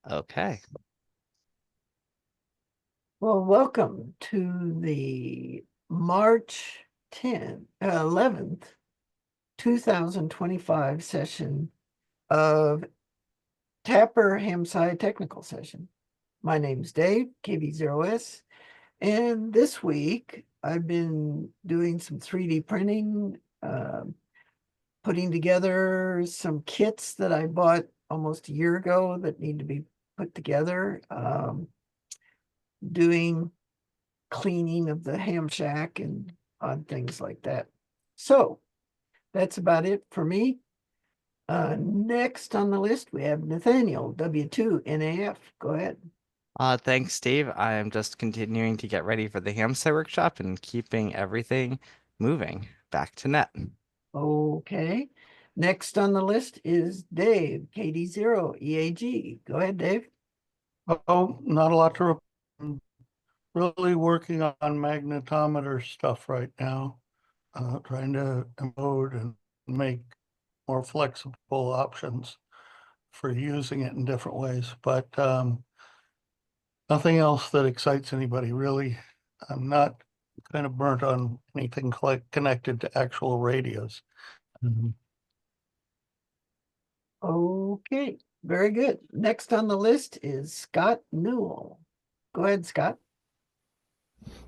Okay. Well, welcome to the March 11th, 2025 session of TAPR-HamSCI technical session. My name's Dave, KB0S, and this week I've been doing some 3D printing, putting together some kits that I bought almost a year ago that need to be put together, doing cleaning of the ham shack and odd things like that. So that's about it for me. Next on the list, we have Nathaniel, W2 NAF. Go ahead. Thanks, Steve. I am just continuing to get ready for the HamSCI workshop and keeping everything moving back to net. Okay. Next on the list is Dave, KD0 EAG. Go ahead, Dave. Oh, not a lot to report. I'm really working on magnetometer stuff right now, trying to encode and make more flexible options for using it in different ways. But nothing else that excites anybody, really. I'm not kind of burnt on anything connected to actual radios. Okay, very good. Next on the list is Scott Newell. Go ahead, Scott.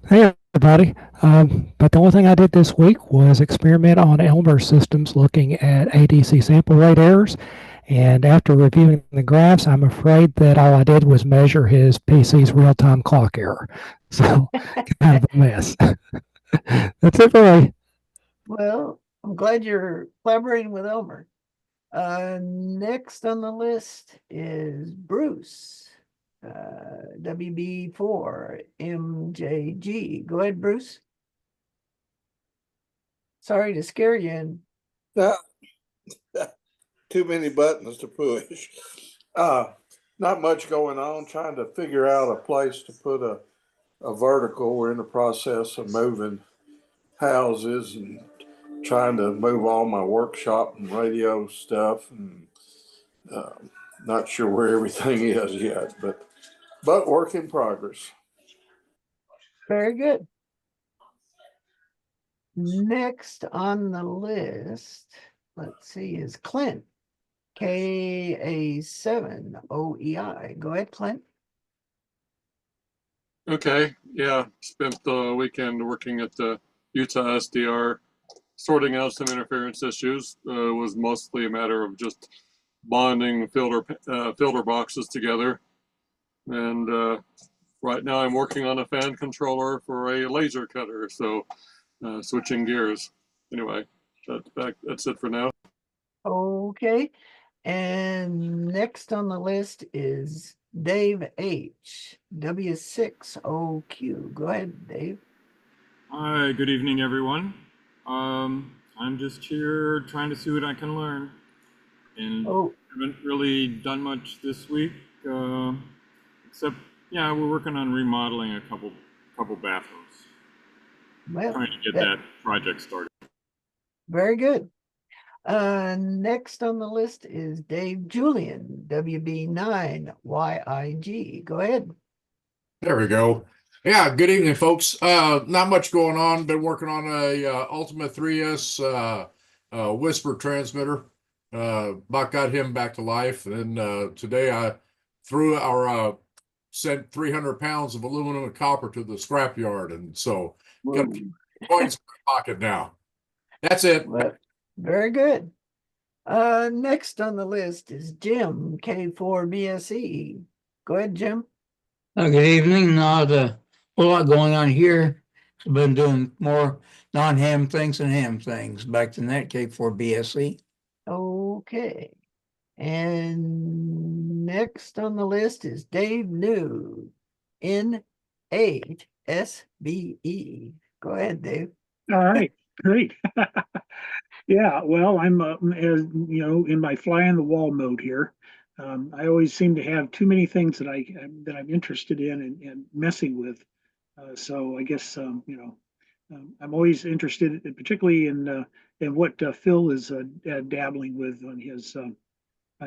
Hey everybody. But the only thing I did this week was experiment on Elmer systems looking at ADC sample rate errors. And after reviewing the graphs, I'm afraid that all I did was measure his PC's real-time clock error. So kind of a mess. That's it for me. Well, I'm glad you're collaborating with Elmer. Next on the list is Bruce, WB4 MJG. Go ahead, Bruce. Sorry to scare you. Not too many buttons to push. Not much going on. Trying to figure out a place to put a vertical. We're in the process of moving houses and trying to move all my workshop and radio stuff, and uh, not sure where everything is yet, but work in progress. Very good. Next on the list, let's see, is Clint, KA7OEI. Go ahead, Clint. Okay, yeah, spent the weekend working at the Utah SDR, sorting out some interference issues. It was mostly a matter of just bonding filter boxes together. And right now I'm working on a fan controller for a laser cutter, so switching gears. Anyway, that's it for now. Okay. And next on the list is Dave H, W6OQ. Go ahead, Dave. Hi, good evening, everyone. I'm just here trying to see what I can learn, and haven't really done much this week, except yeah, we're working on remodeling a couple bathrooms. Well, trying to get that project started. Very good. Next on the list is Dave Julian, WB9YIG. Go ahead. There we go. Yeah, good evening, folks. Not much going on. Been working on a Ultima 3S Whisper transmitter. About got him back to life. And today I sent 300 pounds of aluminum and copper to the scrapyard. And so got coins in my pocket now. That's it. Well, very good. Next on the list is Jim, K4BSE. Go ahead, Jim. Good evening. Not a whole lot going on here. I've been doing more non-ham things than ham things. Back to that, K4BSE. Okay. And next on the list is Dave New, N8SBE. Go ahead, Dave. All right, great. Yeah, well, I'm as you know, in my fly on the wall mode here. I always seem to have too many things that I'm interested in and messing with. So I guess I'm always interested, particularly in what Phil is dabbling with on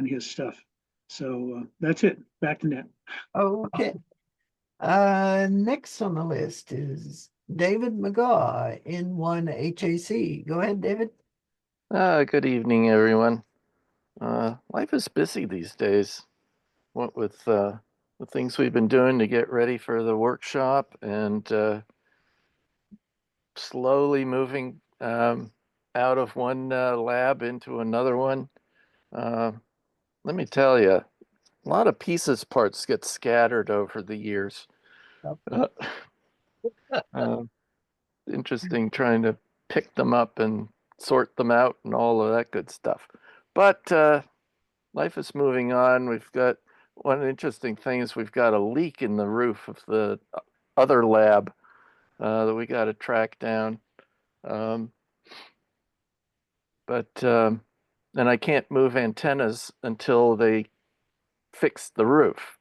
his stuff. So that's it. Back to Nat. Okay. Next on the list is David McGaw, N1 HAC. Go ahead, David. Good evening, everyone. Life is busy these days. What with the things we've been doing to get ready for the workshop and slowly moving out of one lab into another one. Let me tell you, a lot of pieces parts get scattered over the years. Interesting trying to pick them up and sort them out and all of that good stuff. But life is moving on. We've got one interesting thing is we've got a leak in the roof of the other lab that we got to track down. And I can't move antennas until they fix the roof.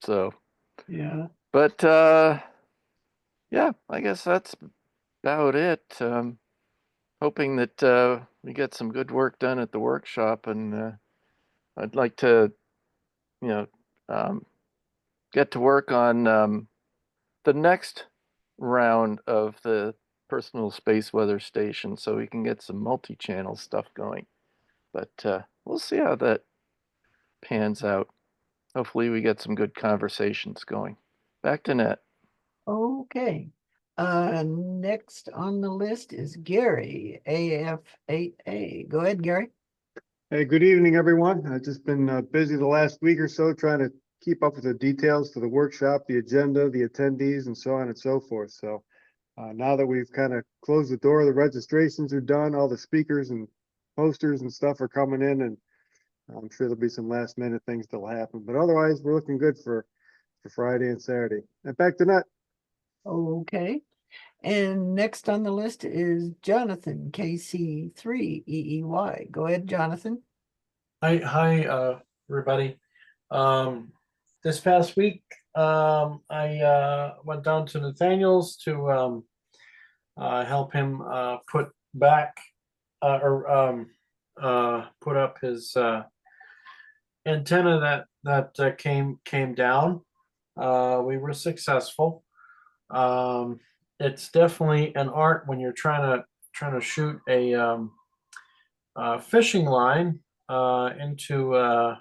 So, yeah. But yeah, I guess that's about it. Hoping that we get some good work done at the workshop, and I'd like to, you know, get to work on the next round of the personal space weather station so we can get some multi-channel stuff going. But we'll see how that pans out. Hopefully we get some good conversations going. Back to Net. Okay. Next on the list is Gary, AF8A. Go ahead, Gary. Hey, good evening, everyone. I've just been busy the last week or so trying to keep up with the details for the workshop, the agenda, the attendees, and so on and so forth. So now that we've kind of closed the door, the registrations are done, all the speakers and posters and stuff are coming in, and I'm sure there'll be some last minute things that'll happen. But otherwise, we're looking good for Friday and Saturday. And back to Net. Okay. And next on the list is Jonathan, KC3EEY. Go ahead, Jonathan. Hi, everybody. This past week, I went down to Nathaniel's to help him put back or put up his antenna that came down. We were successful. It's definitely an art when you're trying to shoot a fishing line into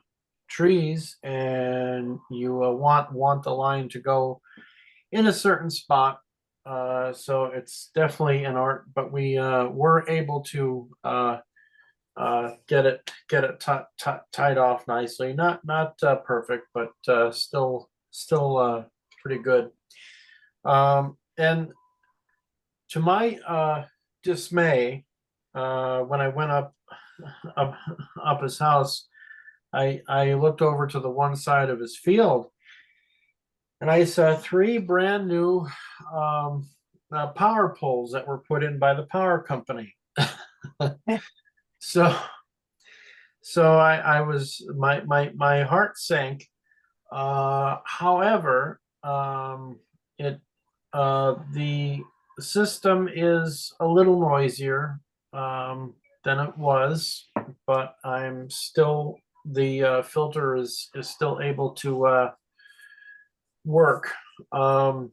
trees, and you want the line to go in a certain spot. So it's definitely an art, but we were able to get it tied off nicely. Not perfect, but still pretty good. And to my dismay, when I went up his house, I looked over to the one side of his field, and I saw 3 brand new power poles that were put in by the power company. So I was my heart sank. However, the system is a little noisier than it was, but I'm still the filter is still able to work. The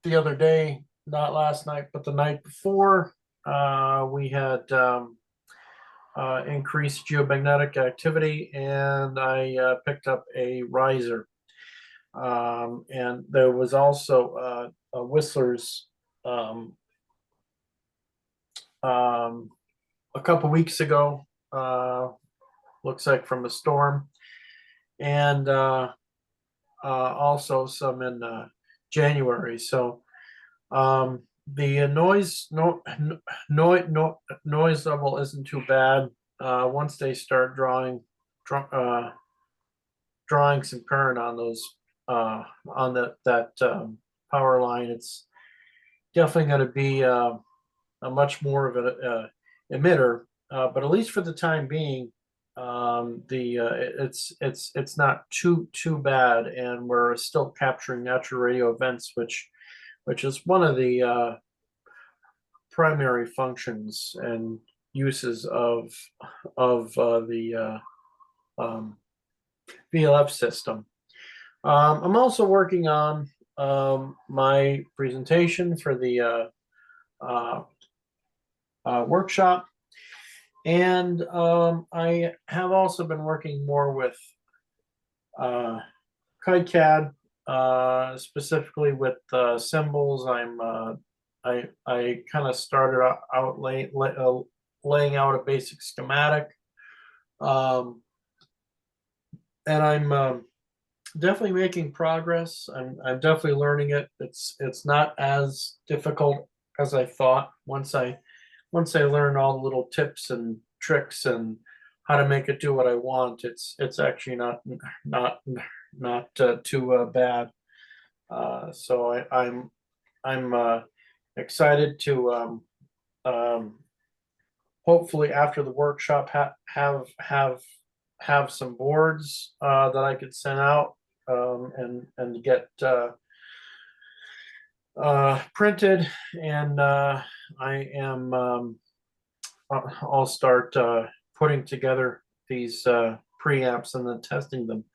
other day, not last night, but the night before, we had increased geomagnetic activity, and I picked up a riser. And there was also a Whistler's a couple weeks ago, looks like from a storm, and also some in January. So the noise level isn't too bad. Once they start drawing some current on those on that power line, it's definitely going to be a much more of an emitter. But at least for the time being, it's not too bad, and we're still capturing natural radio events, which is one of the primary functions. And uses of the VLF system. I'm also working on my presentation for the workshop, and I have also been working more with KiCad, specifically with symbols. I kind of started out laying out a basic schematic, and I'm definitely making progress. I'm definitely learning it. It's not as difficult as I thought. Once I learn all the little tips and tricks and how to make it do what I want, it's actually not too bad. So I'm excited to hopefully after the workshop have some boards that I could send out and get printed, and I'll start putting together these preamps and then testing them.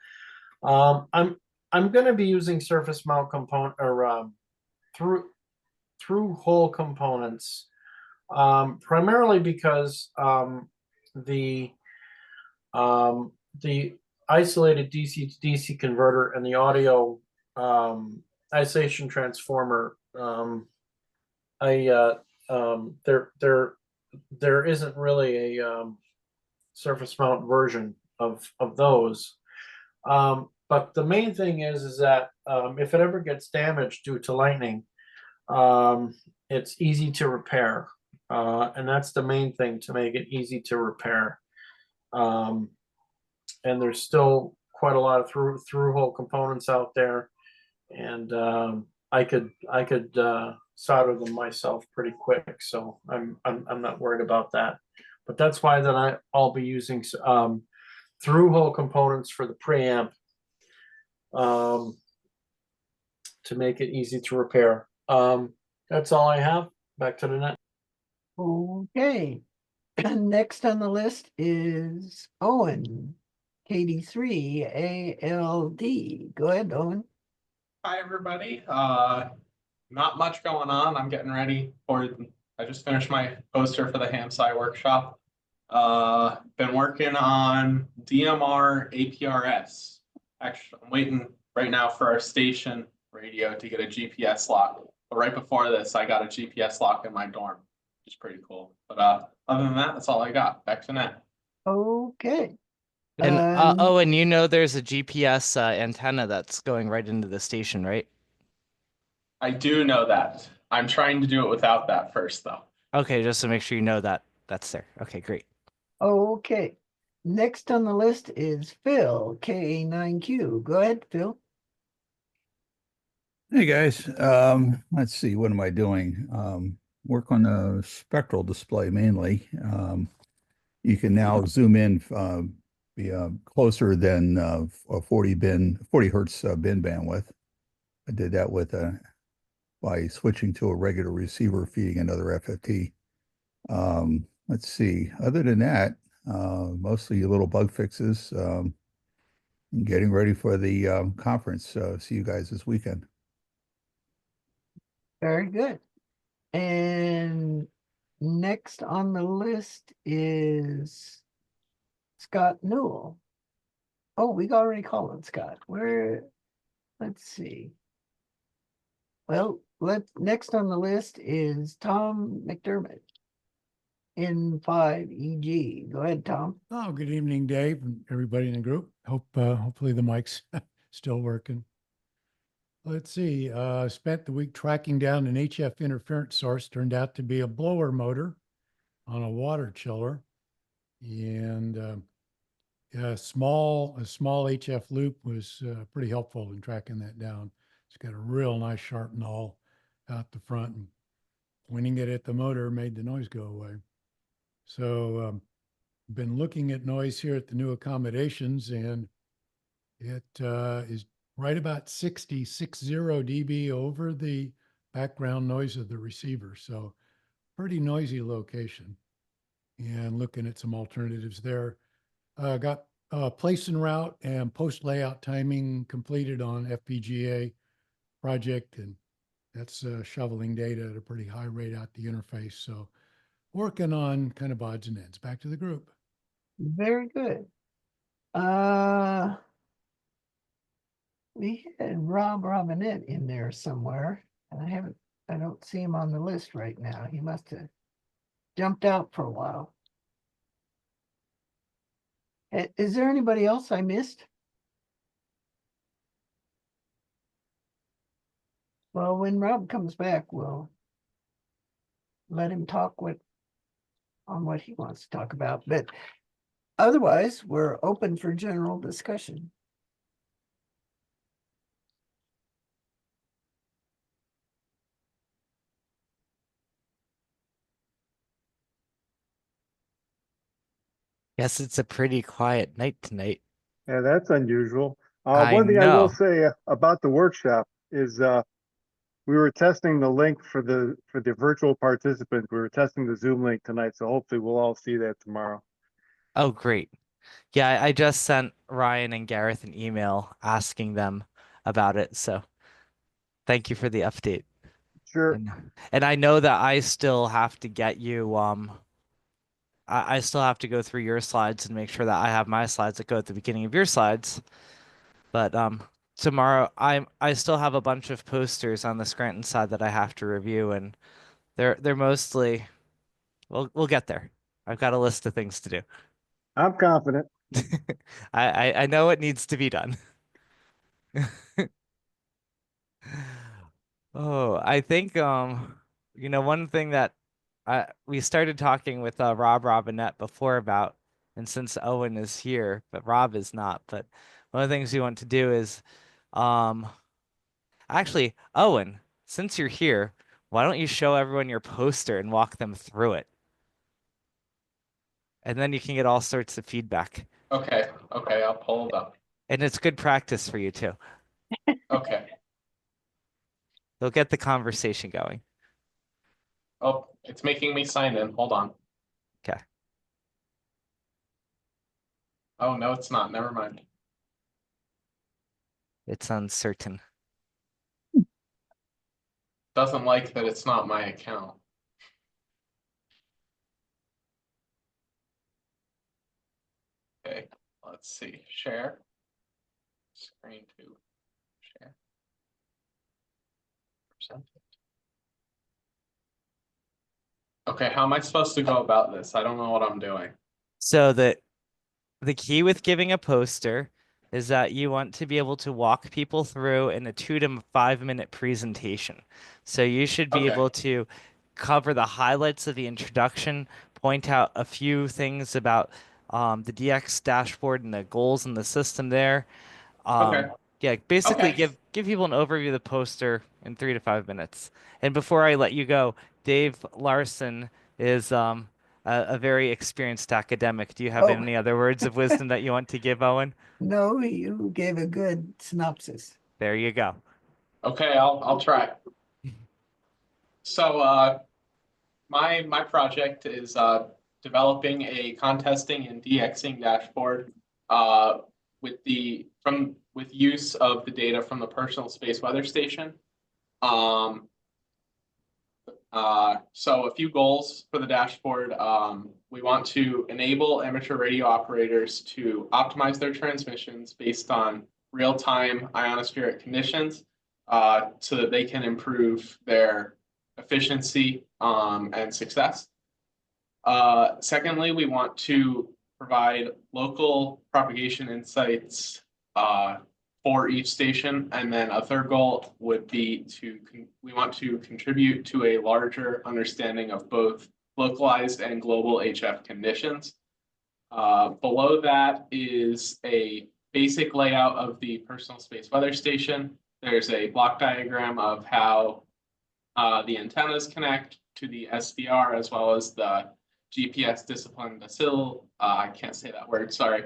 I'm going to be using surface mount component or through hole components, primarily because the isolated DC to DC converter and the audio isolation transformer, there isn't really a surface mount version of those. But the main thing is that if it ever gets damaged due to lightning, it's easy to repair, and that's the main thing, to make it easy to repair. And there's still quite a lot of through hole components out there, and I could solder them myself pretty quick, so I'm not worried about that. But that's why I'll be using through hole components for the preamp, to make it easy to repair. That's all I have. Back to the net. Okay. Next on the list is Owen, KD3 ALD. Go ahead, Owen. Hi, everybody. Not much going on. I'm getting ready I just finished my poster for the HamSCI workshop. Been working on DMR APRS. Actually, I'm waiting right now for our station radio to get a GPS lock. But right before this, I got a GPS lock in my dorm, which is pretty cool. But other than that, that's all I got. Back to net. Okay. And and you know there's a GPS antenna that's going right into the station, right? I do know that. I'm trying to do it without that first, though. Okay, just to make sure you know that that's there. Okay, great. Okay. Next on the list is Phil, KA9Q. Go ahead, Phil. Hey guys, let's see, what am I doing? Work on a spectral display mainly. You can now zoom in, be closer than a 40 hertz bin bandwidth. I did that with by switching to a regular receiver feeding another FFT. Let's see, other than that, mostly little bug fixes, getting ready for the conference. See you guys this weekend. Very good. And next on the list is Scott Newell. Oh, we already called him Scott. Let's see. Well, next on the list is Tom McDermott, N5EG. Go ahead, Tom. Oh, good evening, Dave, and everybody in the group. Hopefully the mic's still working. Let's see. Spent the week tracking down an HF interference source. Turned out to be a blower motor on a water chiller, and a small HF loop was pretty helpful in tracking that down. It's got a real nice sharp null out the front, and pointing it at the motor made the noise go away. So been looking at noise here at the new accommodations, and it is right about 60 dB over the background noise of the receiver. So pretty noisy location. and looking at some alternatives there. Got place and route and post layout timing completed on FPGA project, and that's shoveling data at a pretty high rate out the interface. So working on kind of odds and ends. Back to the group. Very good. We had Rob Robinette in there somewhere, and I don't see him on the list right now. He must have jumped out for a while. Is there anybody else I missed? Well, when Rob comes back, we'll let him talk on what he wants to talk about. But otherwise, we're open for general discussion. Guess it's a pretty quiet night tonight. Yeah, that's unusual. I One thing I will know. say about the workshop is we were testing the link for the virtual participants. We were testing the Zoom link tonight, so hopefully we'll all see that tomorrow. Oh, great. Yeah, I just sent Ryan and Gareth an email asking them about it. So thank you for the update. Sure. And I know that I still have to get you I still have to go through your slides and make sure that I have my slides that go at the beginning of your slides. But tomorrow I still have a bunch of posters on the Scranton side that I have to review, and they're mostly we'll get there. I've got a list of things to do. I'm confident. I know what needs to be done. Oh, I think one thing that we started talking with Rob Robinette before about, and since Owen is here, but Rob is not, but one of the things we want to do is um actually, Owen, since you're here, why don't you show everyone your poster and walk them through it? And then you can get all sorts of feedback. Okay, I'll pull it up. And it's good practice for you too. Okay. They'll get the conversation going. Oh, it's making me sign in. Hold on. Okay. Oh, no, it's not. Never mind. It's uncertain. Doesn't like that it's not my account. Okay, let's see. Share. Screen to share. Present. Okay, how am I supposed to go about this? I don't know what I'm doing. So the key with giving a poster is that you want to be able to walk people through in a 2 to 5 minute presentation. So you should be able to cover the highlights of the introduction, point out a few things about the DX dashboard and the goals in the system there. Yeah, basically give people an overview of the poster in 3 to 5 minutes. And before I let you go, Dave Larson is a very experienced academic. Do you have any other words of wisdom that you want to give, Owen? No, you gave a good synopsis. There you go. Okay, I'll try. So my project is developing a contesting and DXing dashboard with use of the data from the Personal Space Weather Station. So a few goals for the dashboard. We want to enable amateur radio operators to optimize their transmissions based on real-time ionospheric conditions so that they can improve their efficiency and success. Secondly, we want to provide local propagation insights for each station. And then a third goal would be we want to contribute to a larger understanding of both localized and global HF conditions. Below that is a basic layout of the Personal Space Weather Station. There's a block diagram of how the antennas connect to the SVR as well as the GPS discipline Bacil. I can't say that word, sorry.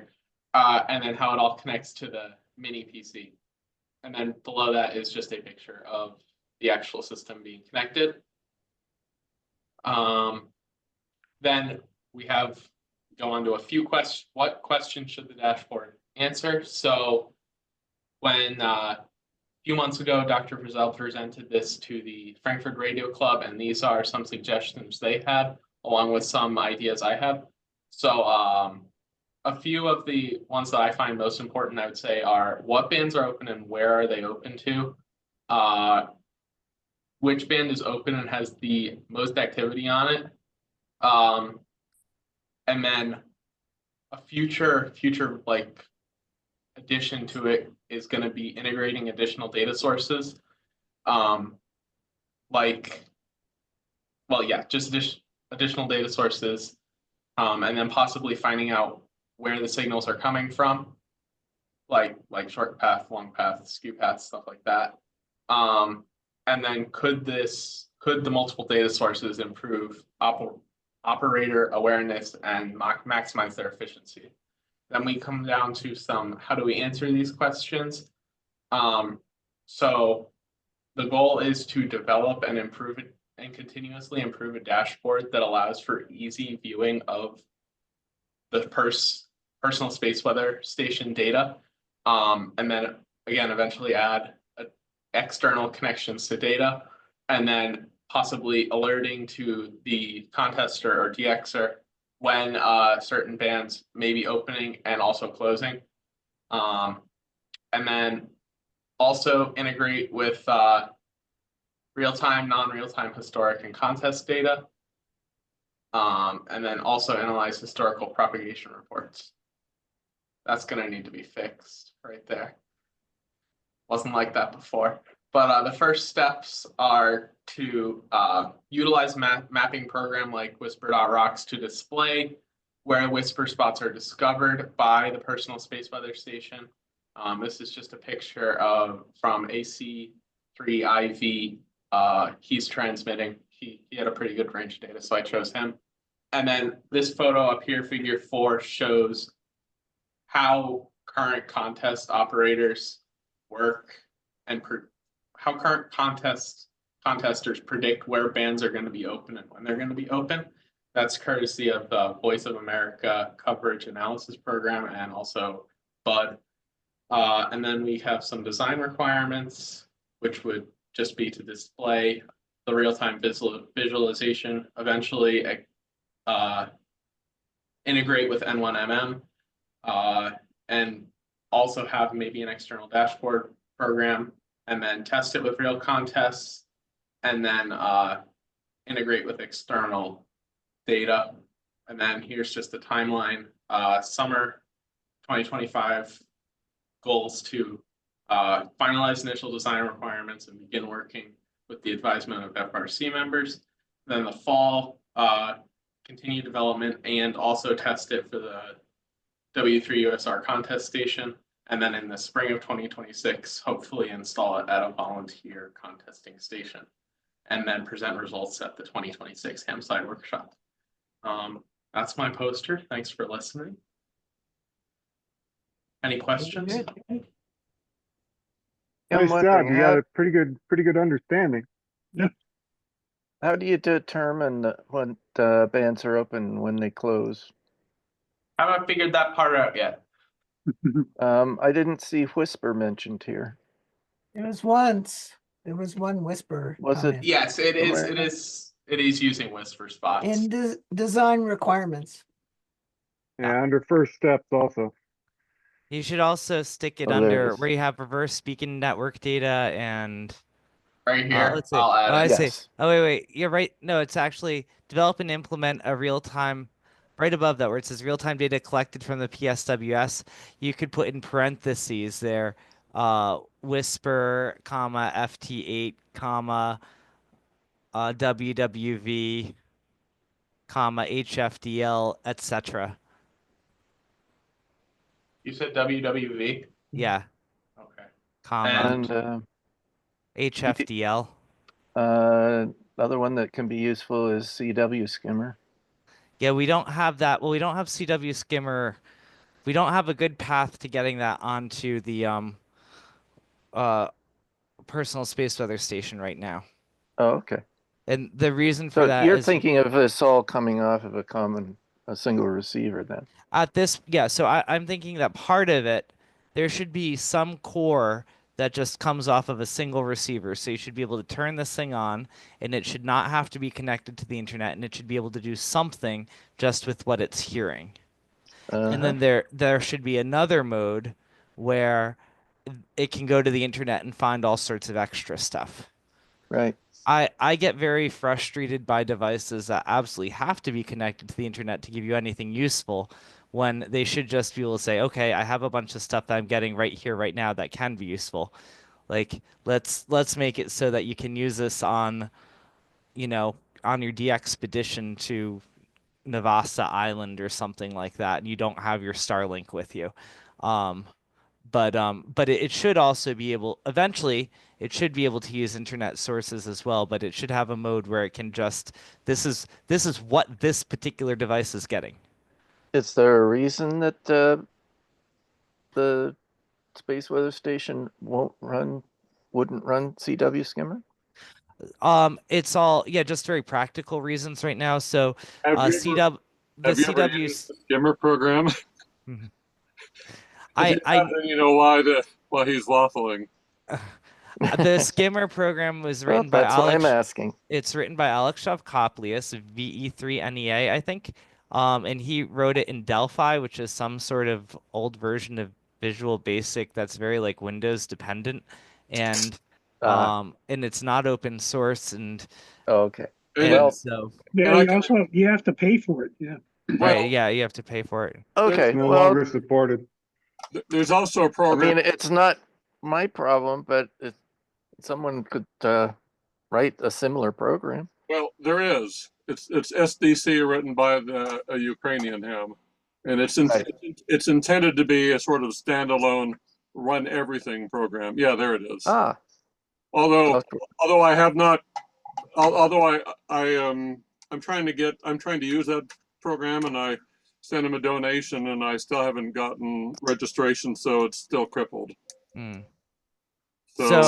And then how it all connects to the mini PC. And then below that is just a picture of the actual system being connected. Then we have go on to a few questions. What questions should the dashboard answer? So when a few months ago, Dr. Frizzell presented this to the Frankfurt Radio Club, and these are some suggestions they had, along with some ideas I had. So a few of the ones that I find most important, I would say, are what bands are open and where are they open to? Which band is open and has the most activity on it? And then a future like addition to it is going to be integrating additional data sources. Just additional data sources, and then possibly finding out where the signals are coming from, like short path, long path, skew path, stuff like that. And then could the multiple data sources improve operator awareness and maximize their efficiency? Then we come down to how do we answer these questions? So the goal is to develop and improve it and continuously improve a dashboard that allows for easy viewing of the personal space weather station data. And then again, eventually add external connections to data, and then possibly alerting to the contester or DXer when certain bands may be opening and also closing. And then also integrate with real-time, non-real-time historic and contest data. And then also analyze historical propagation reports. That's going to need to be fixed right there. Wasn't like that before. But the first steps are to utilize mapping program like Whisper.rocks to display where whisper spots are discovered by the personal space weather station. This is just a picture from AC3IV. He's transmitting. He had a pretty good range of data, so I chose him. And then this photo up here, figure 4, shows how current contest operators work and how current contesters predict where bands are going to be open and when they're going to be open. That's courtesy of the Voice of America coverage analysis program and also BUD. And then we have some design requirements, which would just be to display the real-time visualization, eventually integrate with N1MM, and also have maybe an external dashboard program, and then test it with real contests, and then integrate with external data. And then here's just the timeline. Summer 2025 goals to finalize initial design requirements and begin working with the advisement of FRC members. Then the fall, continue development and also test it for the W3USR contest station. And then in the spring of 2026, hopefully install it at a volunteer contesting station, and then present results at the 2026 HamSCI workshop. That's my poster. Thanks for listening. Any questions? Nice job. You got a pretty good understanding. Yeah. How do you determine when bands are open and when they close? I haven't figured that part out yet. I didn't see Whisper mentioned here. There was one Whisper. Was comment. it? Yes, it is. It is using Whisper spots. And design requirements. Yeah, under first steps also. You should also stick it under where you have reverse beacon network data and right here. Let's see. I'll add I it. see. Yes. Oh, wait. You're right. No, it's actually develop and implement a real-time, right above that where it says real-time data collected from the PSWS. You could put in parentheses there, Whisper, comma, FT8, comma, WWV, comma, HFDL, etc. You said WWV? Yeah. Okay. Comma. And HFDL. another one that can be useful is CW skimmer. Yeah, we don't have that. Well, we don't have CW skimmer. We don't have a good path to getting that onto the personal space weather station right now. Oh, okay. And the reason for So that you're is thinking of this all coming off of a common a single receiver then. Yeah, so I'm thinking that part of it, there should be some core that just comes off of a single receiver. So you should be able to turn this thing on, and it should not have to be connected to the internet, and it should be able to do something just with what it's hearing. And Uh-huh. then there should be another mode where it can go to the internet and find all sorts of extra stuff. Right. I get very frustrated by devices that absolutely have to be connected to the internet to give you anything useful when they should just be able to say, okay, I have a bunch of stuff that I'm getting right here, right now that can be useful. Like let's make it so that you can use this on, you know, on your de-expedition to Navassa Island or something like that, and you don't have your Starlink with you. Um, but it should also be able eventually it should be able to use internet sources as well, but it should have a mode where it can just this is what this particular device is getting. Is there a reason that the Space Weather Station wouldn't run CW Skimmer? It's all, yeah, just very practical reasons right now. So Have you CW the have you ever used CW's the skimmer program? Mhm. If you have, then you know why he's waffling. The skimmer program was Well, written by that's why I'm Alex. asking. It's written by Alex Koplius, VE3NEA, I think. And he wrote it in Delphi, which is some sort of old version of Visual Basic that's very like Windows dependent, and and it's not open source, and okay. And so Yeah, you have to pay for it. Yeah. right, yeah, you have to pay for it. Okay, It's no well, longer supported. There's also a I program. mean, it's not my problem, but someone could write a similar program. Well, there is. It's SDC written by a Ukrainian ham, and it's intended to be a sort of standalone run everything program. Yeah, there it is. Ah. Although I have not, although I'm trying to use that program, and I sent him a donation, and I still haven't gotten registration, so it's still crippled. Mm. So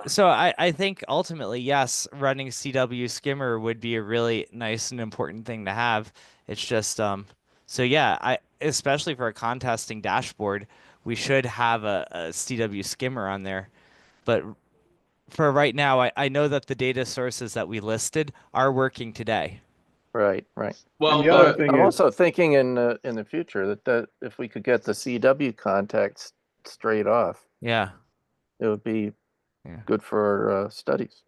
So I think ultimately, yes, running CW Skimmer would be a really nice and important thing to have. It's just so yeah, I especially for a contesting dashboard, we should have a CW Skimmer on there. But for right now, I know that the data sources that we listed are working today. Right. Well, and the other thing I'm is also thinking in the future that if we could get the CW contacts straight off, Yeah, it would be good for studies.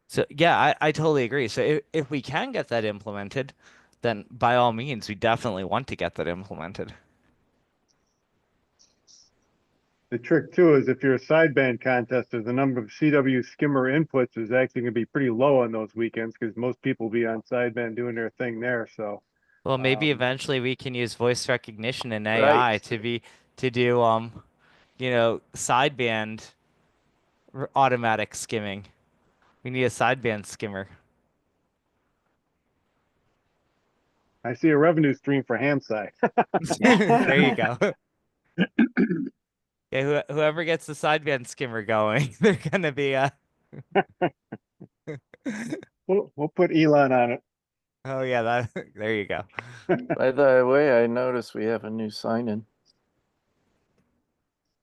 So yeah, I totally agree. So if we can get that implemented, then by all means, we definitely want to get that implemented. the trick too is if you're a sideband contester, the number of CW skimmer inputs is actually going to be pretty low on those weekends because most people will be on sideband doing their thing there. So, Well, maybe eventually we can use voice recognition and Right. AI to do sideband automatic skimming. We need a sideband skimmer. I see a revenue stream for HamSCI. There you go. Yeah, whoever gets the sideband skimmer going, they're gonna be We'll put Elon on it. Oh yeah, there you go. By the way, I noticed we have a new sign-in.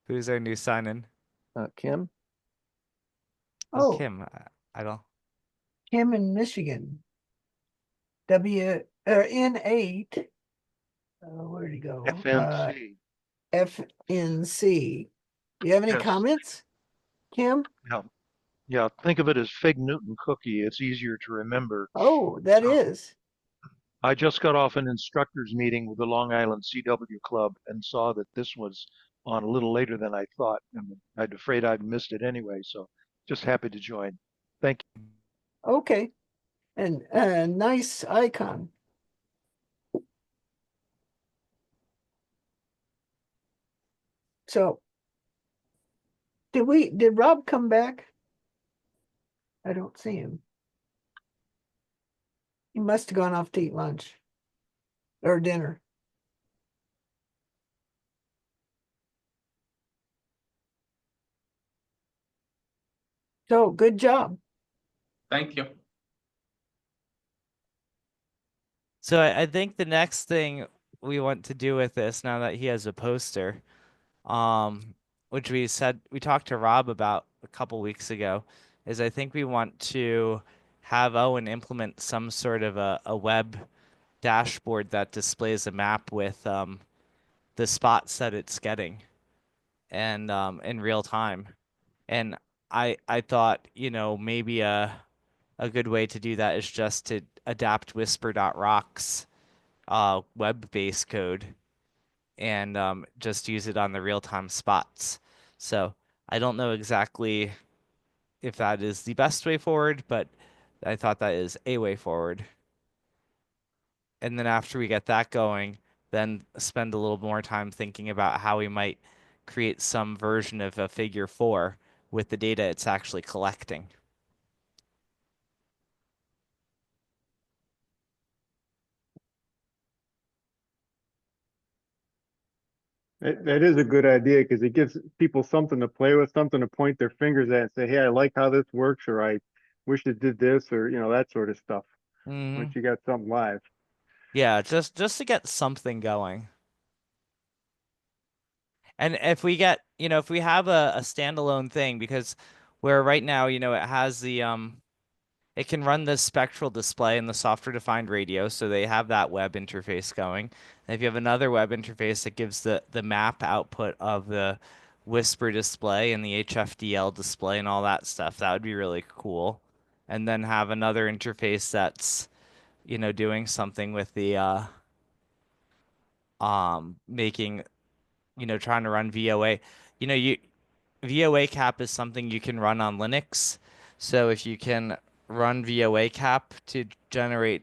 Who's our new sign-in? Kim. Oh, Kim. I don't. Kim in Michigan. N8. Where'd he go? FNC. FNC. Do you have any Yes. comments, Kim? Yeah, think of it as Fig Newton cookie. It's easier to remember. Oh, that is. I just got off an instructors meeting with the Long Island CW Club and saw that this was on a little later than I thought. And I'm afraid I'd missed it anyway, so just happy to join. Thank you. Okay. And nice icon. So did Rob come back? I don't see him. He must have gone off to eat lunch or dinner. So good job. Thank you. So I think the next thing we want to do with this, now that he has a poster, um, which we talked to Rob about a couple weeks ago, is I think we want to have Owen implement some sort of a web dashboard that displays a map with the spots that it's getting and in real time. And I thought, maybe a good way to do that is just to adapt Whisper.rock's web-based code and just use it on the real-time spots. So I don't know exactly if that is the best way forward, but I thought that is a way forward. And then after we get that going, then spend a little more time thinking about how we might create some version of a figure 4 with the data it's actually collecting. That is a good idea because it gives people something to play with, something to point their fingers at and say, hey, I like how this works, or I wish it did this, or that sort of stuff. Once you got something live. Yeah, just to get something going. And if we get, if we have a standalone thing, because where right now, it has it can run the spectral display and the software defined radio, so they have that web interface going. And if you have another web interface that gives the map output of the Whisper display and the HFDL display and all that stuff, that would be really cool. And then have another interface that's, doing something with the making, trying to run VOA. You VOA cap is something you can run on Linux. So if you can run VOA cap to generate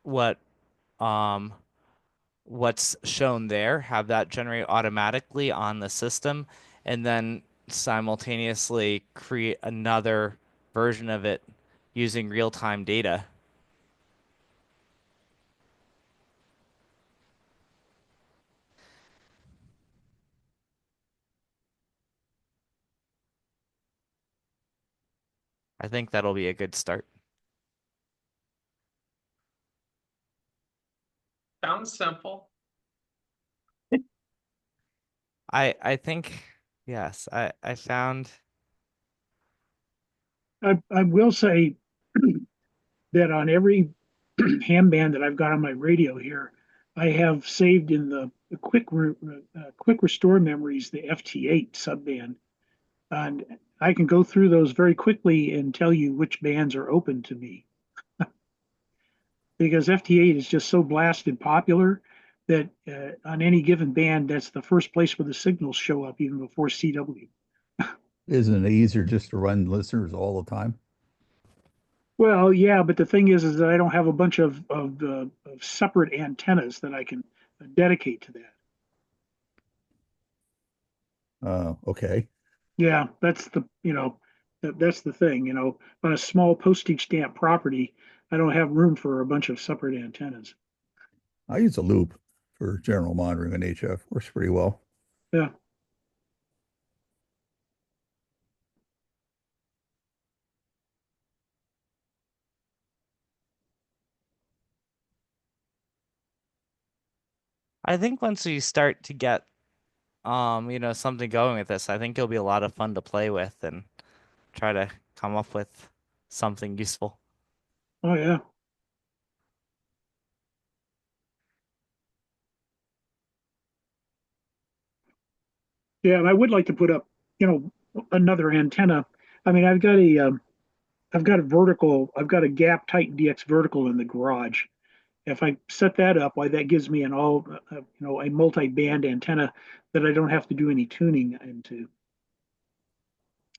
what um what's shown there, have that generate automatically on the system, and then simultaneously create another version of it using real-time data. I think that'll be a good start. Sounds simple. I think yes, I found I will say that on every ham band that I've got on my radio here, I have saved in the quick restore memories the FT8 subband, and I can go through those very quickly and tell you which bands are open to me because FT8 is just so blasted popular that on any given band, that's the first place where the signals show up even before CW. Isn't it easier just to run listeners all the time? Well, yeah, but the thing is that I don't have a bunch of separate antennas that I can dedicate to that. Okay. Yeah, that's the thing, on a small postage stamp property, I don't have room for a bunch of separate antennas. I use a loop for general monitoring on HF. Works pretty well. Yeah. I think once we start to get something going with this, I think it'll be a lot of fun to play with and try to come up with something useful. Oh yeah. Yeah, and I would like to put up, another antenna. I mean, I've got a gap tight DX vertical in the garage. If I set that up, why that gives me a multi-band antenna that I don't have to do any tuning into.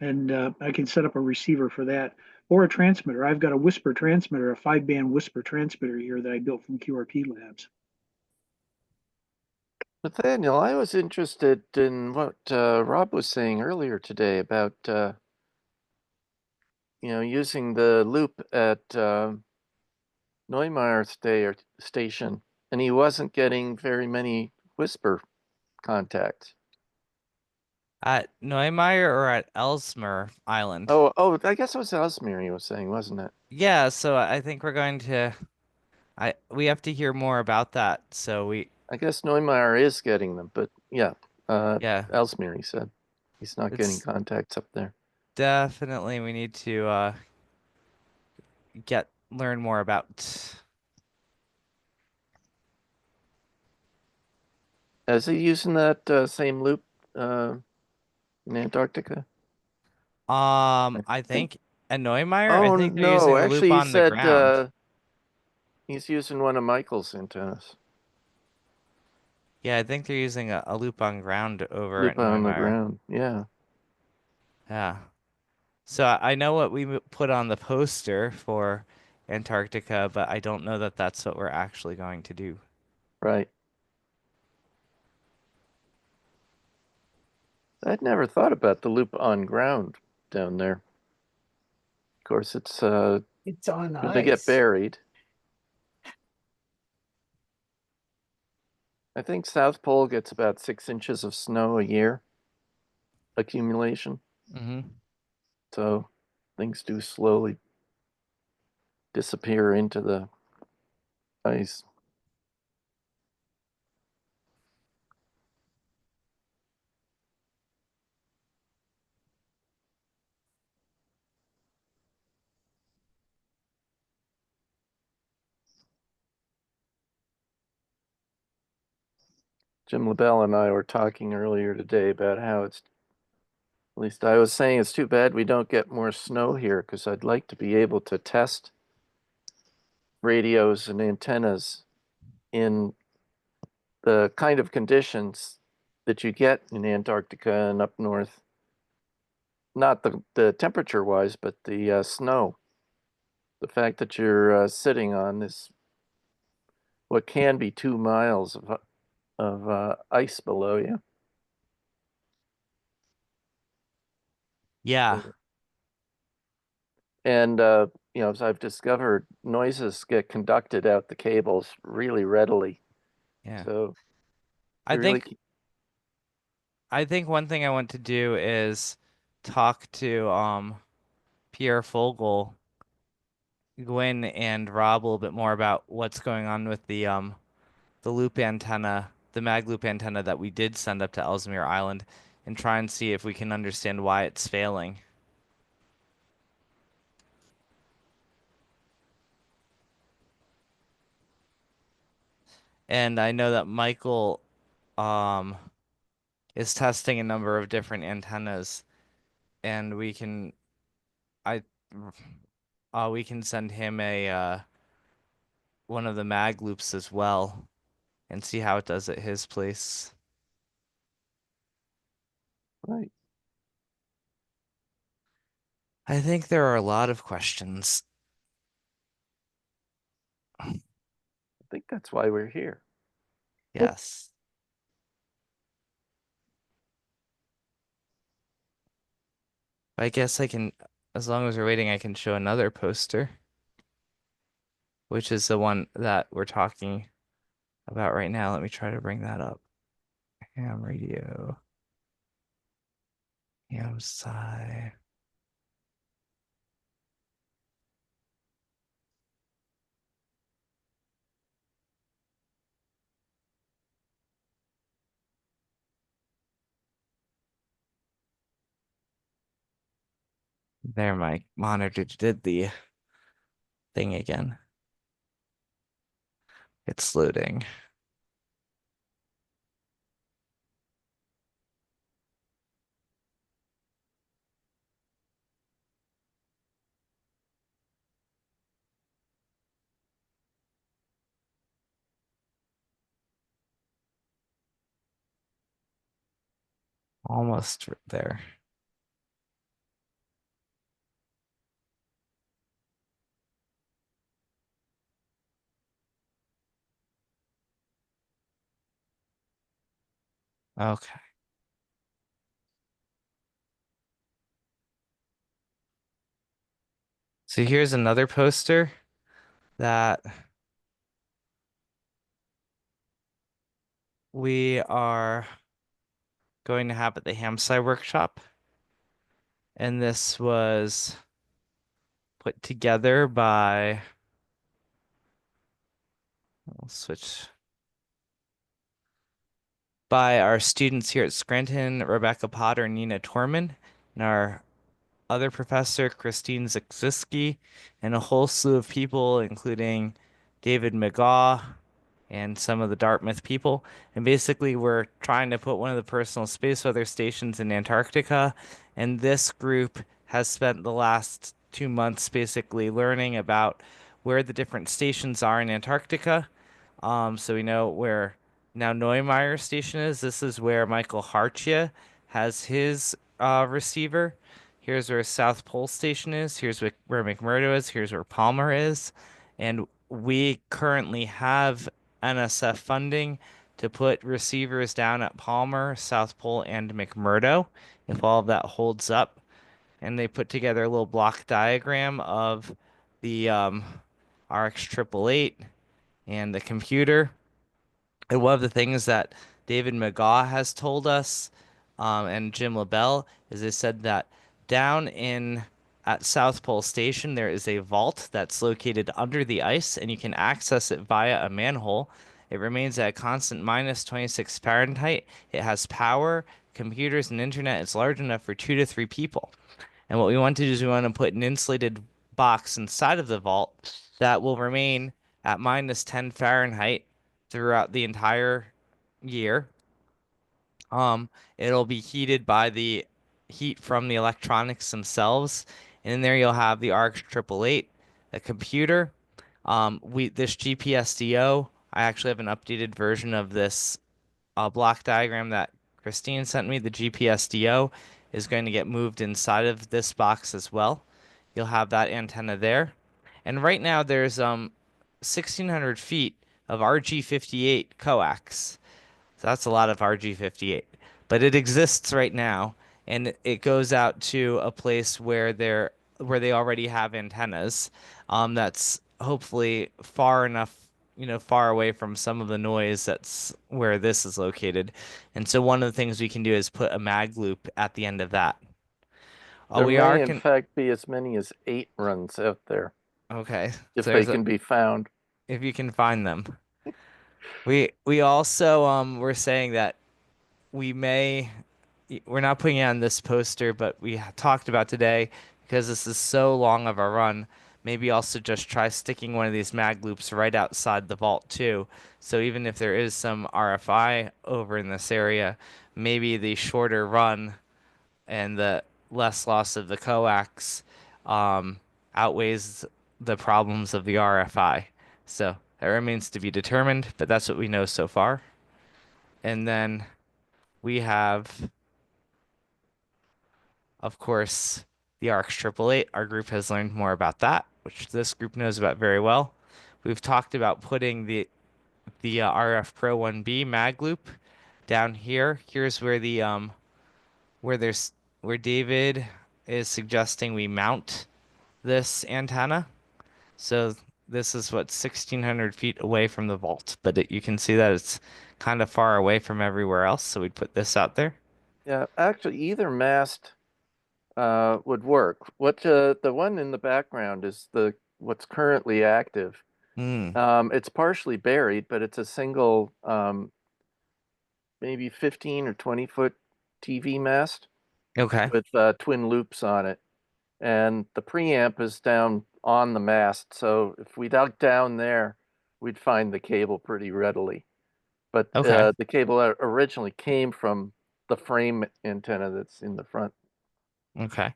And I can set up a receiver for that or a transmitter. I've got a Whisper transmitter, a 5-band Whisper transmitter here that I built from QRP Labs. Nathaniel, I was interested in what Rob was saying earlier today about using the loop at Neumeier station, and he wasn't getting very many Whisper contacts. At Neumeier or at Ellesmere Island? Oh, I guess it was Ellesmere he was saying, wasn't it? Yeah, so I think we're going to we have to hear more about that. So I guess Neumeier is getting them, but yeah, yeah, Ellesmere, he said he's not getting it's contacts up there. definitely we need to learn more about. Is he using that same loop in Antarctica? I think at Neumeier, I Oh think they're no, using a loop actually, he on the said ground. he's using one of Michael's antennas. Yeah, I think they're using a loop on ground over at Loop on the Neumeier. ground. Yeah. Yeah. So I know what we put on the poster for Antarctica, but I don't know that that's what we're actually going to do. Right. I'd never thought about the loop on ground down there. Of course, it's on they get ice. buried. I think South Pole gets about 6 inches of snow a year accumulation. Mm-hmm. So things do slowly disappear into the ice. Jim LaBelle and I were talking earlier today about how at least I was saying it's too bad we don't get more snow here because I'd like to be able to test radios and antennas in the kind of conditions that you get in Antarctica and up north. Not the temperature wise, but the snow. The fact that you're sitting on this, what can be 2 miles of ice below you. Yeah. And, as I've discovered, noises get conducted out the cables really readily. Yeah. So I you really think I think one thing I want to do is talk to Pierre Fogel, Gwen, and Rob a little bit more about what's going on with the loop antenna, the mag loop antenna that we did send up to Ellesmere Island, and try and see if we can understand why it's failing. And I know that Michael um is testing a number of different antennas, and I we can send him a one of the mag loops as well and see how it does at his place. right. I think there are a lot of questions. I think that's why we're here. Yes. I guess I can, as long as we're waiting, I can show another poster, which is the one that we're talking about right now. Let me try to bring that up. Ham radio. HamSCI. There, my monitor did the thing again. It's loading. Almost there. Okay. So here's another poster that we are going to have at the HamSCI workshop. And this was put together by We'll switch by our students here at Scranton, Rebecca Potter and Nina Torman, and our other professor, Christine Zaksiski, and a whole slew of people, including David McGaw and some of the Dartmouth people. And basically, we're trying to put one of the personal space weather stations in Antarctica. And this group has spent the last 2 months basically learning about where the different stations are in Antarctica. So we know where now Neumeier Station is. This is where Michael Hartje has his receiver. Here's where South Pole Station is. Here's where McMurdo is. Here's where Palmer is. And we currently have NSF funding to put receivers down at Palmer, South Pole, and McMurdo, if all of that holds up. And they put together a little block diagram of the RX 888 and the computer. And one of the things that David McGaw has told us, and Jim LaBelle, is they said that down in at South Pole Station, there is a vault that's located under the ice, and you can access it via a manhole. It remains at a constant minus 26 Fahrenheit. It has power, computers, and internet. It's large enough for 2 to 3 people. And what we want to do is we want to put an insulated box inside of the vault that will remain at minus 10 Fahrenheit throughout the entire year. It'll be heated by the heat from the electronics themselves. And in there you'll have the RX 888, a computer. This GPSDO, I actually have an updated version of this block diagram that Christine sent me. The GPSDO is going to get moved inside of this box as well. You'll have that antenna there. And right now there's 1,600 feet of RG58 coax. So that's a lot of RG58. But it exists right now, and it goes out to a place where they already have antennas. That's hopefully far enough, far away from some of the noise that's where this is located. And so one of the things we can do is put a mag loop at the end of that. There may, in fact, be as many as 8 runs out there. Okay. If they can be found. If you can find them. We also were saying that we're not putting it on this poster, but we talked about today, because this is so long of a run, maybe also just try sticking one of these mag loops right outside the vault too. So even if there is some RFI over in this area, maybe the shorter run and the less loss of the coax outweighs the problems of the RFI. So that remains to be determined, but that's what we know so far. And then we have, of course, the RX 888. Our group has learned more about that, which this group knows about very well. We've talked about putting the RF Pro 1B mag loop down here. Here's where the where David is suggesting we mount this antenna. So this is what 1,600 feet away from the vault, but you can see that it's kind of far away from everywhere else. So we'd put this out there. Yeah, actually, either mast would work. The one in the background is what's currently active. It's partially buried, but it's a single, maybe 15 or 20-foot TV mast. Okay. With twin loops on it, and the preamp is down on the mast. So if we dug down there, we'd find the cable pretty readily. But the cable originally came from the frame antenna that's in the front. Okay.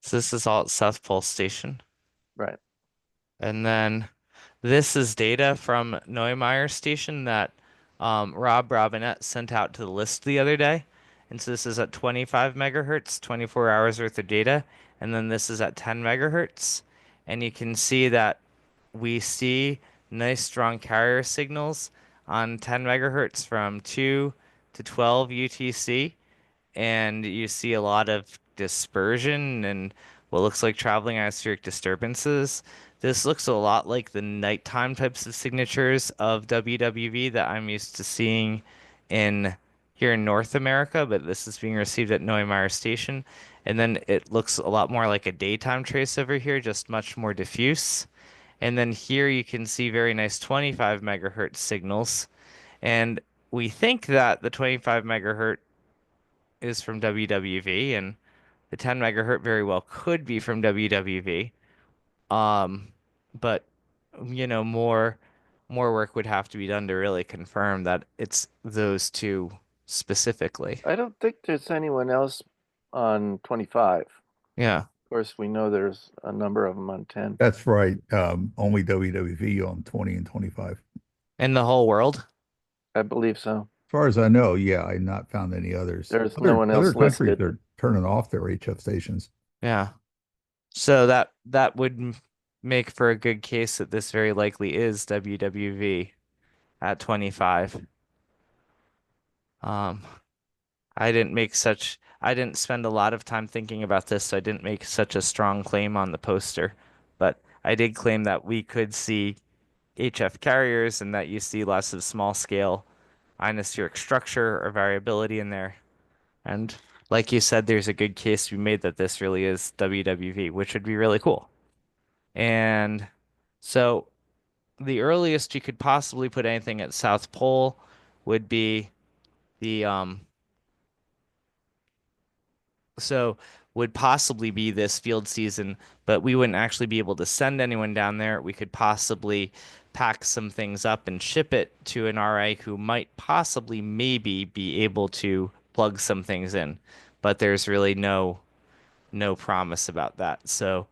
So this is all at South Pole Station. Right. And then this is data from Neumeier Station that Rob Robinette sent out to the list the other day. And so this is at 25 megahertz, 24 hours worth of data. And then this is at 10 megahertz. And you can see that we see nice strong carrier signals on 10 megahertz from 2 to 12 UTC. And you see a lot of dispersion and what looks like traveling atmospheric disturbances. This looks a lot like the nighttime types of signatures of WWV that I'm used to seeing here in North America, but this is being received at Neumeier Station. And then it looks a lot more like a daytime trace over here, just much more diffuse. And then here you can see very nice 25 megahertz signals. And we think that the 25 megahertz is from WWV, and the 10 megahertz very well could be from WWV. Um, but more work would have to be done to really confirm that it's those two specifically. I don't think there's anyone else on 25. Yeah. Of course, we know there's a number of them on 10. That's right. Only WWV on 20 and 25. In the whole world? I believe so. As far as I know, yeah, I've not found any others. There's no one Other else countries listed. are turning off their HF stations. Yeah. So that would make for a good case that this very likely is WWV at 25. Um, I didn't spend a lot of time thinking about this, so I didn't make such a strong claim on the poster. But I did claim that we could see HF carriers and that you see lots of small scale ionospheric structure or variability in there. And like you said, there's a good case to be made that this really is WWV, which would be really cool. And so the earliest you could possibly put anything at South Pole would be the so would possibly be this field season, but we wouldn't actually be able to send anyone down there. We could possibly pack some things up and ship it to an RA who might possibly maybe be able to plug some things in, but there's really no promise about that. So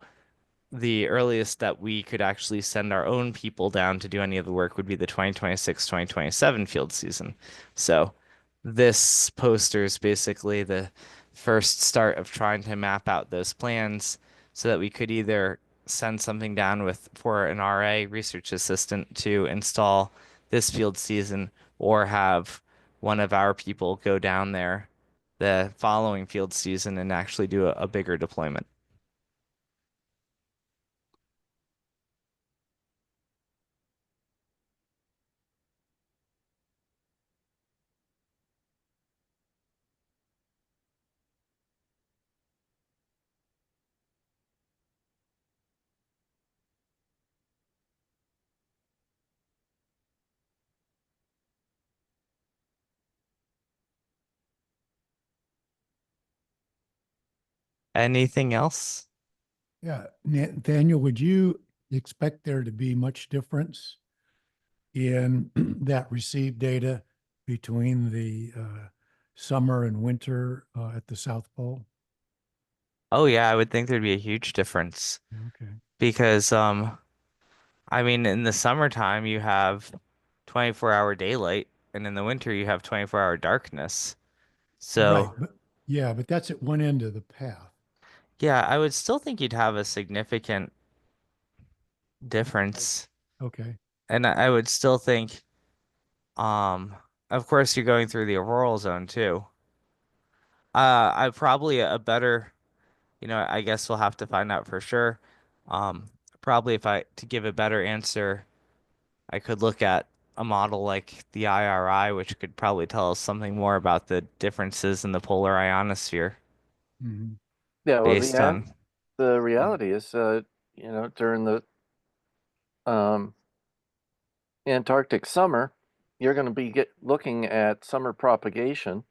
the earliest that we could actually send our own people down to do any of the work would be the 2026-2027 field season. So this poster is basically the first start of trying to map out those plans so that we could either send something down with for an RA research assistant to install this field season or have one of our people go down there the following field season and actually do a bigger deployment. Anything else? Yeah, Nathaniel, would you expect there to be much difference in that received data between the summer and winter at the South Pole? Oh yeah, I would think there'd be a huge difference Okay. because I mean in the summertime you have 24-hour daylight and in the winter you have 24-hour darkness. Right, So, but yeah, but that's at one end of the path. yeah, I would still think you'd have a significant difference. Okay. And I would still think of course you're going through the auroral zone too. I probably a better, I guess we'll have to find out for sure. Probably if I to give a better answer I could look at a model like the IRI, which could probably tell us something more about the differences in the polar ionosphere Mhm. Yeah, well, based on. the reality is, during the um, Antarctic summer, you're going to be looking at summer propagation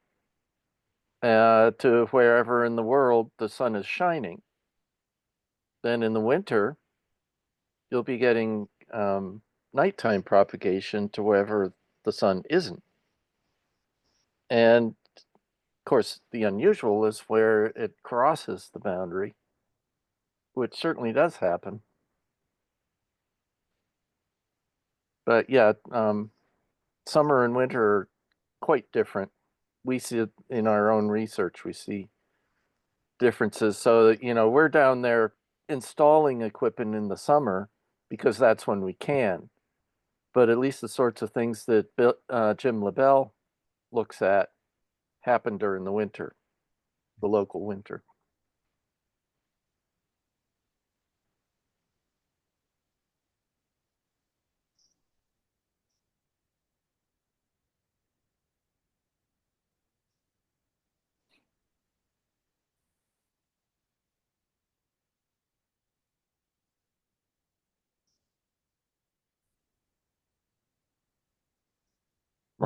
to wherever in the world the sun is shining. Then in the winter, you'll be getting nighttime propagation to wherever the sun isn't. And of course, the unusual is where it crosses the boundary, which certainly does happen. But yeah, summer and winter are quite different. We see it in our own research. We see differences. So that, we're down there installing equipment in the summer because that's when we can. But at least the sorts of things that Jim LaBelle looks at happen during the winter, the local winter.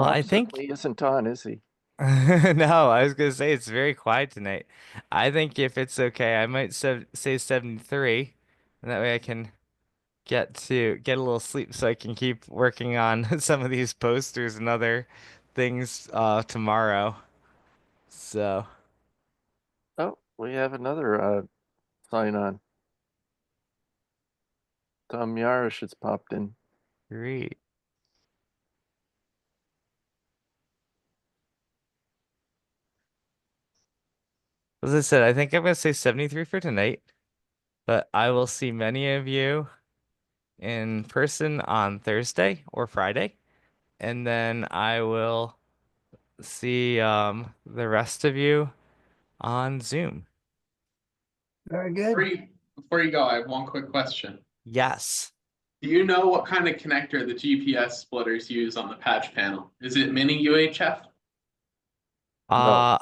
Well, Rob I think certainly isn't on, is he? no, I was gonna say it's very quiet tonight. I think if it's okay, I might say 73, and that way I can get a little sleep so I can keep working on some of these posters and other things tomorrow. So, Oh, we have another sign on. Tom Yarish has popped in. great. As I said, I think I'm gonna say 73 for tonight, but I will see many of you in person on Thursday or Friday, and then I will see the rest of you on Zoom. Very good. Before you go, I have one quick question. Yes. Do you know what kind of connector the GPS splitters use on the patch panel? Is it mini UHF? No.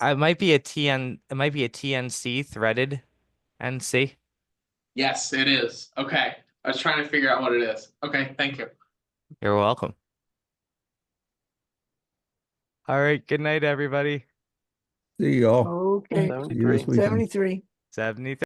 I might be a it might be a TNC threaded NC. Yes, it is. Okay. I was trying to figure out what it is. Okay, thank you. You're welcome. All right, good night, everybody. See y'all. Okay. See you this weekend. 73. 73.